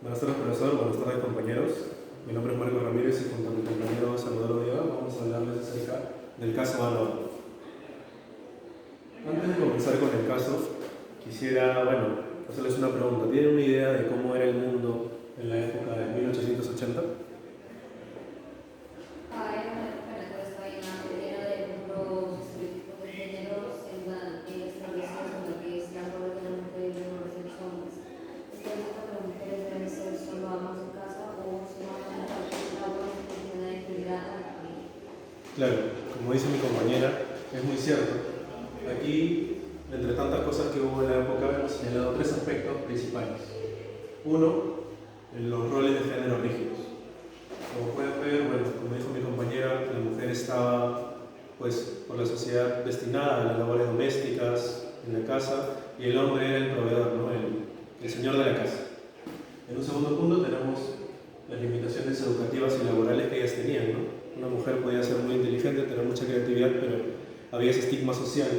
Buenas tardes, profesor. Buenas tardes, compañeros. Mi nombre es Marco Ramírez y junto a mi compañero Salvador Odieva vamos a hablarles acerca del caso Ana. Antes de comenzar con el caso, quisiera, hacerles una pregunta. ¿Tienen una idea de cómo era el mundo en la época de 1880? Era una época en la que estaba llena de puros géneros establecidos en lo que es la labor de la mujer y la labor de los hombres. Esto es que las mujeres deben ser solo amas de casa o solo amas de labor de la integridad a la familia. Claro, como dice mi compañera, es muy cierto. Aquí, entre tantas cosas que hubo en la época, hemos señalado tres aspectos principales. Uno, los roles de género rígidos. Como pueden ver, como dijo mi compañera, la mujer estaba, por la sociedad destinada a las labores domésticas en la casa y el hombre era el proveedor, ¿no? el señor de la casa. En un segundo punto tenemos las limitaciones educativas y laborales que ellas tenían, ¿no? Una mujer podía ser muy inteligente, tener mucha creatividad, pero había ese estigma social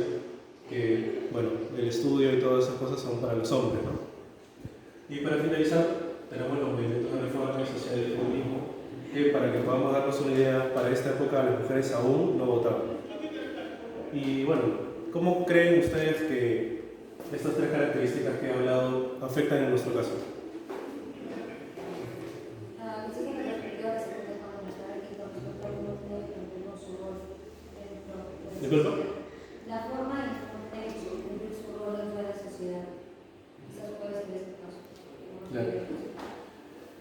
que, el estudio y todas esas cosas son para los hombres, ¿no? Y para finalizar, tenemos los movimientos de reforma social y el feminismo, que para que podamos darnos una idea, para esta época las mujeres aún no votaban. Y ¿cómo creen ustedes que estas tres características que he hablado afectan en nuestro caso? ¿Disculpa? La forma en que cumplir su rol dentro de la sociedad. Quizás puede ser este caso. Claro.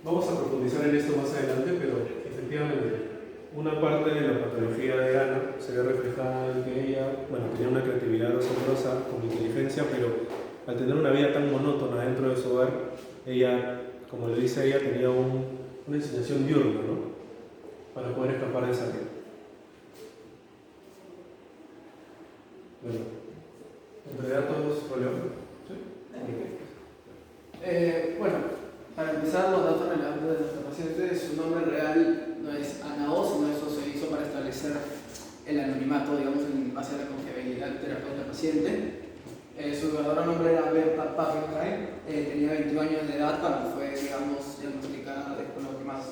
Vamos a profundizar en esto más adelante, pero efectivamente una parte de la patología de Ana se ve reflejada en que ella tenía una creatividad asombrosa, con inteligencia, pero al tener una vida tan monótona dentro de su hogar, ella, como le dice ella, tenía una inclinación diurna, ¿no? Para poder escapar de esa vida. ¿Entre datos, Roleo? ¿Sí? Para empezar, los datos relevantes de nuestra paciente, su nombre real no es Ana O, sino eso se hizo para establecer el anonimato, digamos, en base a la confiabilidad del terapeuta paciente. Su verdadero nombre era Berta Pappenheim, tenía 21 años de edad cuando fue, digamos, diagnosticada con lo que más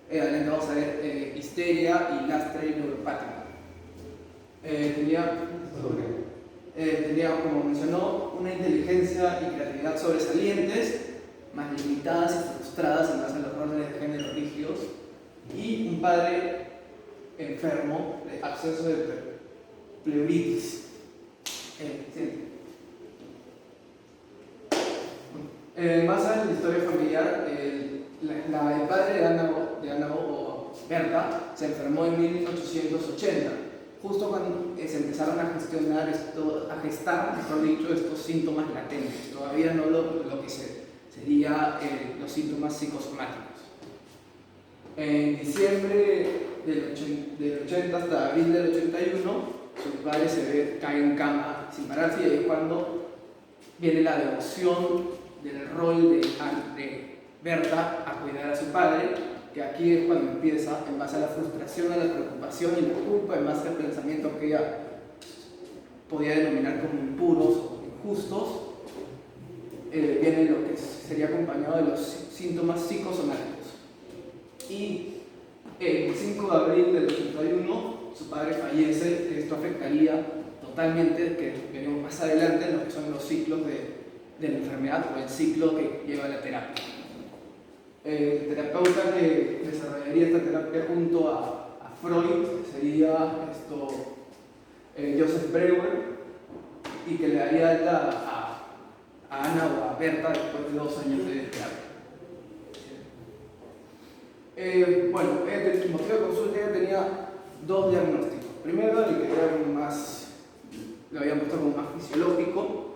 alentamos a ver histeria y lastre neuropática. Tenía, como mencionó, una inteligencia y creatividad sobresalientes, más limitadas y frustradas en base a los roles de género rígidos, y un padre enfermo de absceso de pleuritis. En base a la historia familiar, el padre de Ana o Berta se enfermó en 1880. Justo cuando se empezaron a gestar, mejor dicho, estos síntomas latentes, todavía no lo que sería los síntomas psicosomáticos. En diciembre del 80 hasta abril del 81, su padre cae en cama sin pararse, y ahí es cuando viene la devoción del rol de Berta a cuidar a su padre, que aquí es cuando empieza, en base a la frustración, a la preocupación y la culpa, en base al pensamiento que ella podía denominar como impuros o injustos, viene lo que sería acompañado de los síntomas psicosomáticos. Y el 5 de abril del 81, su padre fallece, que esto afectaría totalmente, que veremos más adelante, en lo que son los ciclos de la enfermedad o el ciclo que lleva la terapia. El terapeuta que desarrollaría esta terapia junto a Freud sería Joseph Breuer, y que le daría alta a Ana o a Berta después de 2 años de terapia. El motivo de consulta ya tenía 2 diagnósticos. Primero, el que lo habían puesto como más fisiológico,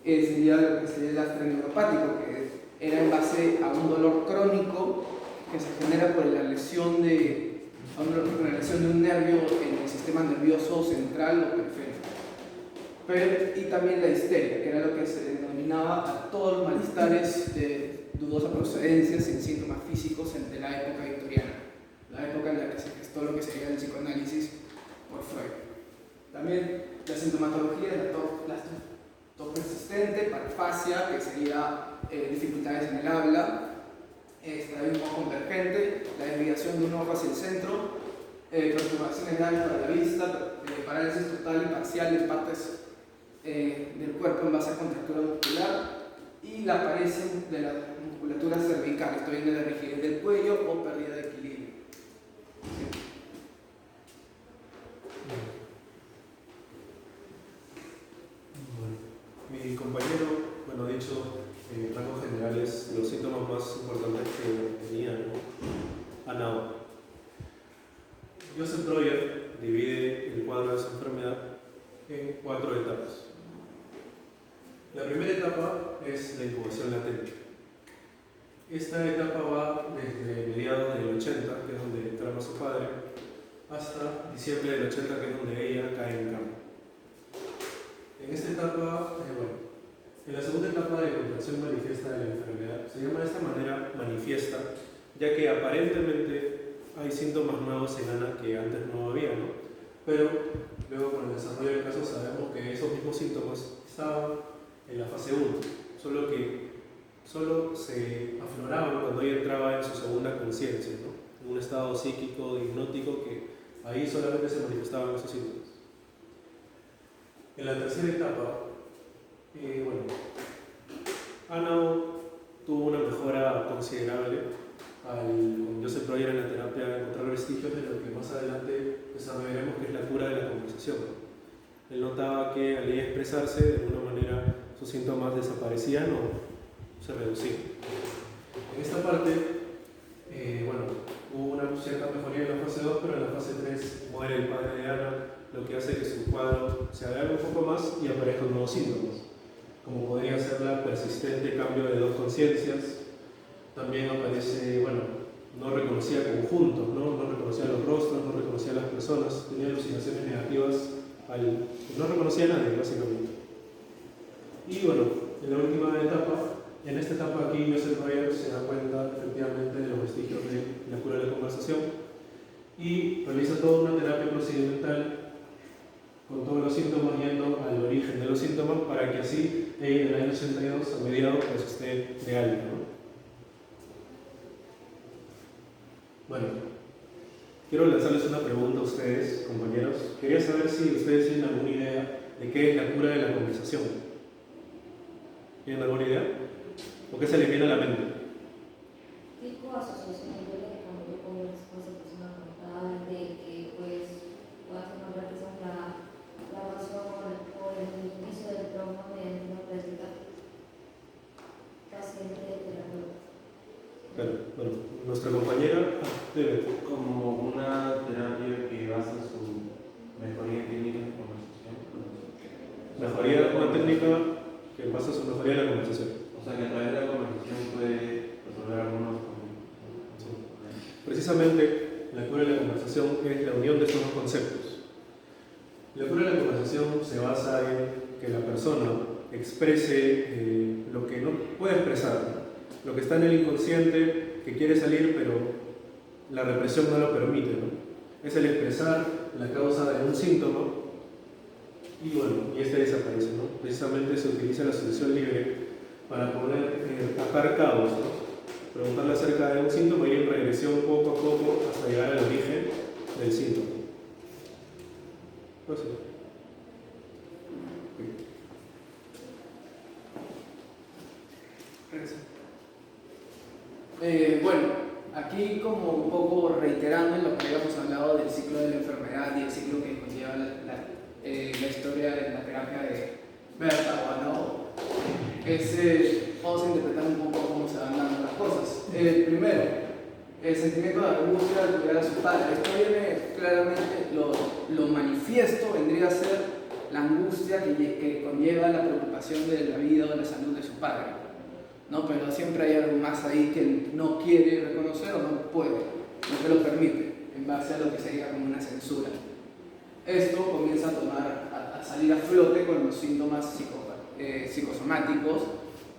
sería lo que sería el lastre neuropático, que era en base a un dolor crónico que se genera por la lesión de un nervio en el sistema nervioso central o periférico. Y también la histeria, que era lo que se denominaba a todos los malestares de dudosa procedencia sin síntomas físicos de la época victoriana, la época en la que se gestó lo que sería el psicoanálisis por Freud. También la sintomatología de la tos persistente, parafasia, que sería dificultades en el habla, estrabismo convergente, la desviación de un ojo hacia el centro, perturbaciones graves para la vista, parálisis total y parcial en partes del cuerpo en base a contractura muscular y la paresia de la musculatura cervical, esto viene de rigidez del cuello o pérdida de equilibrio. Sí. Bueno, mi compañero, bueno, ha dicho en rasgos generales los síntomas más importantes que tenía, ¿no? Anao. Joseph Breuer divide el cuadro de su enfermedad en 4 etapas. La primera etapa es la incubación latente. Esta etapa va desde mediados del 80, que es donde entraba su padre, hasta diciembre del 80, que es donde ella cae en cama. En esta etapa, en la segunda etapa de contracción manifiesta de la enfermedad, se llama de esta manera manifiesta, ya que aparentemente hay síntomas nuevos en Ana que antes no había, ¿no? Pero luego con el desarrollo del caso sabemos que esos mismos síntomas estaban en la fase 1, solo que solo se afloraban cuando ella entraba en su segunda conciencia, ¿no? En un estado psíquico, hipnótico, que ahí solamente se manifestaban esos síntomas. En la tercera etapa, Ana tuvo una mejora considerable con Joseph Breuer en la terapia de encontrar vestigios de lo que más adelante desarrollaremos, que es la cura de la conversación. Él notaba que al ella expresarse, de alguna manera sus síntomas desaparecían o se reducían. En esta parte, hubo una cierta mejoría en la fase 2, pero en la fase 3 muere el padre de Ana, lo que hace que su cuadro se alargue un poco más y aparezcan nuevos síntomas, como podría ser la persistente cambio de 2 conciencias. También aparece, no reconocía conjuntos, no reconocía los rostros, no reconocía a las personas, tenía alucinaciones negativas, no reconocía a nadie, básicamente. Y en la última etapa, en esta etapa aquí, Joseph Breuer se da cuenta efectivamente de los vestigios de la cura de la conversación y realiza toda una terapia procedimental con todos los síntomas, yendo al origen de los síntomas, para que así ella en el año 82, a mediados, pues esté de alta, ¿no? Bueno, quiero lanzarles una pregunta a ustedes, compañeros. Quería saber si ustedes tienen alguna idea de qué es la cura de la conversación. ¿Tienen alguna idea? ¿O qué se les viene a la mente? Tipo asociación de cuando con esa persona contable, que pues puedas encontrar quizás la razón o el inicio del trauma mediante una práctica paciente de terapia. Bueno, nuestra compañera debe. Como una terapia que basa su mejoría clínica en conversación. Una técnica que basa su mejoría en la conversación. O sea, que a través de la conversación puede resolver algunos conflictos. Sí. Precisamente, la cura de la conversación es la unión de estos dos conceptos. La cura de la conversación se basa en que la persona exprese lo que no puede expresar, ¿no? Lo que está en el inconsciente, que quiere salir, pero la represión no lo permite, ¿no? Es el expresar la causa de un síntoma y este desaparece, ¿no? Precisamente se utiliza la asociación libre para poder atar cabos, ¿no? Preguntarle acerca de un síntoma y ir en regresión poco a poco hasta llegar al origen del síntoma. Pues sí. Aquí como un poco reiterando en lo que habíamos hablado del ciclo de la enfermedad y el ciclo que conlleva la historia de la terapia de Berta o Anao, vamos a interpretar un poco cómo se van dando las cosas. Primero, el sentimiento de angustia al cuidar a su padre. Esto viene claramente, lo manifiesto vendría a ser la angustia que conlleva la preocupación de la vida o de la salud de su padre, ¿no? Pero siempre hay algo más ahí que él no quiere reconocer o no puede, no se lo permite, en base a lo que sería como una censura. Esto comienza a salir a flote con los síntomas psicosomáticos,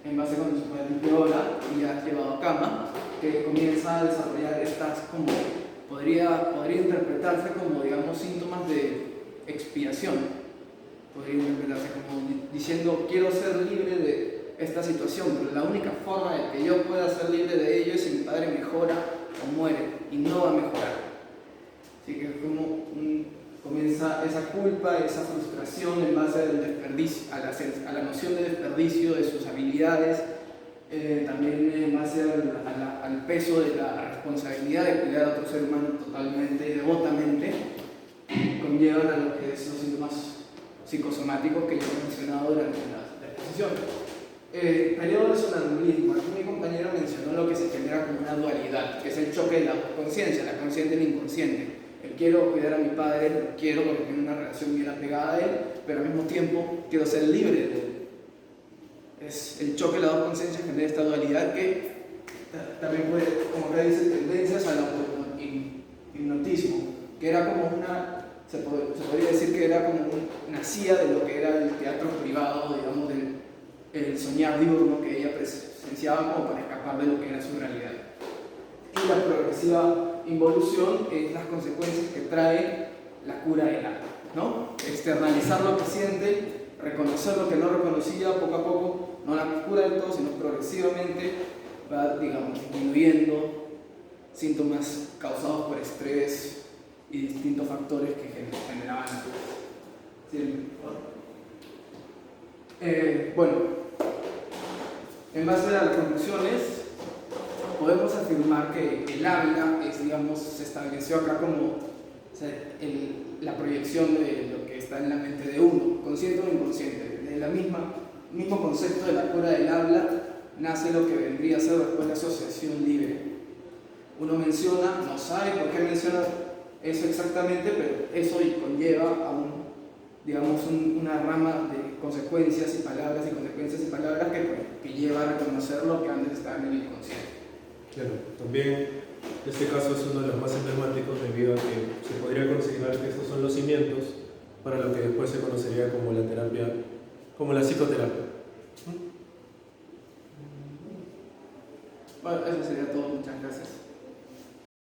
en base cuando su padre empeora y ya es llevado a cama, que comienza a desarrollar estas como, podría interpretarse como, digamos, síntomas de expiación. Podría interpretarse como diciendo, quiero ser libre de esta situación, pero la única forma de que yo pueda ser libre de ello es si mi padre padre mejora o muere, y no va a mejorar. Así que es como comienza esa culpa, esa frustración en base al desperdicio, a la noción de desperdicio de sus habilidades, también en base al peso de la responsabilidad de cuidar a otro ser humano totalmente y devotamente, conllevan a lo que es los síntomas psicosomáticos que yo he mencionado durante la exposición. Periodo de sonambulismo. Aquí mi compañero mencionó lo que se genera como una dualidad, que es el choque de la conciencia, la consciente y la inconsciente. Quiero cuidar a mi padre, lo quiero porque tengo una relación bien apegada a él, pero al mismo tiempo quiero ser libre de él. Es el choque de las dos conciencias que genera esta dualidad que también puede, como acá dice, tendencias al hipnotismo, que era como se podría decir que era como nacía de lo que era el teatro privado, digamos, el soñar diurno que ella presenciaba como para escapar de lo que era su realidad. Y la progresiva involución es las consecuencias que trae la cura del alma, ¿no? Externalizar lo que siente, reconocer lo que no reconocía poco a poco, no la cura del todo, sino progresivamente va, digamos, disminuyendo síntomas causados por estrés y distintos factores que generaban. ¿Sí? Bueno, en base a las conclusiones, podemos afirmar que el habla digamos, se estableció acá como la proyección de lo que está en la mente de uno, consciente o inconsciente. De la mismo concepto de la cura del habla nace lo que vendría a ser después la asociación libre. Uno menciona, no sabe por qué menciona eso exactamente, pero eso conlleva a digamos, una rama de consecuencias y palabras que lleva a reconocer lo que antes estaba en el inconsciente. Claro, también este caso es uno de los más emblemáticos debido a que se podría considerar que estos son los cimientos para lo que después se conocería como la terapia, como la psicoterapia. Bueno, eso sería todo. Muchas gracias.